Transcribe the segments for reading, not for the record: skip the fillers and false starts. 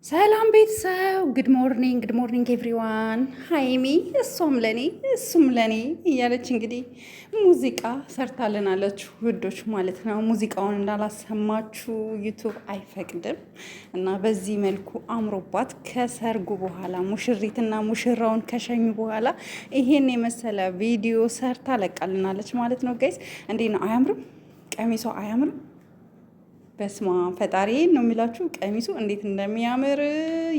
ሰላም ቤተሰብ ጉድ ሞርኒንግ ኤቭሪዋን። ሀይሚ እሷም ለኔ እሱም ለኔ እያለች እንግዲህ ሙዚቃ ሰርታልናለች ውዶች ማለት ነው። ሙዚቃውን እንዳላሰማችሁ ዩቱብ አይፈቅድም እና በዚህ መልኩ አምሮባት ከሰርጉ በኋላ ሙሽሪትና ሙሽራውን ከሸኙ በኋላ ይሄን የመሰለ ቪዲዮ ሰርታ ለቃልናለች ማለት ነው። ጋይስ እንዴት ነው? አያምርም? ቀሚሷ አያምርም? በስማ ፈጣሪ ነው የሚላችሁ። ቀሚሱ እንዴት እንደሚያምር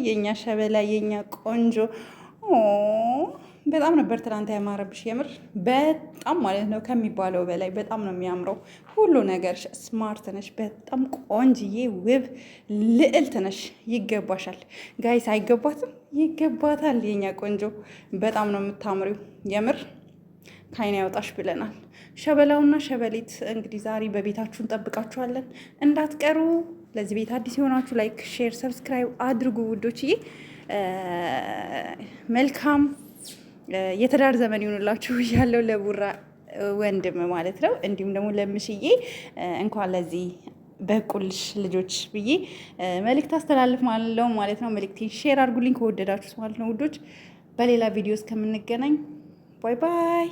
የኛ ሸበላ የኛ ቆንጆ በጣም ነበር ትናንት ያማረብሽ። የምር በጣም ማለት ነው ከሚባለው በላይ በጣም ነው የሚያምረው። ሁሉ ነገር ስማርት ነሽ፣ በጣም ቆንጅዬ ውብ ልዕልት ነሽ። ይገባሻል ጋይስ። አይገባትም? ይገባታል። የኛ ቆንጆ በጣም ነው የምታምሪው የምር ከዓይን ያውጣሽ ብለናል። ሸበላውና ሸበሌት እንግዲህ ዛሬ በቤታችሁ እንጠብቃችኋለን፣ እንዳትቀሩ። ለዚህ ቤት አዲስ የሆናችሁ ላይክ፣ ሼር፣ ሰብስክራይብ አድርጉ ውዶችዬ። መልካም የትዳር ዘመን ይሆንላችሁ ያለው ለቡራ ወንድም ማለት ነው። እንዲሁም ደግሞ ለምሽዬ እንኳን ለዚህ በቁልሽ ልጆች ብዬ መልእክት አስተላልፍ ማለት ነው። መልእክቴን ሼር አድርጉልኝ ከወደዳችሁት ማለት ነው ውዶች። በሌላ ቪዲዮ እስከምንገናኝ ባይ ባይ።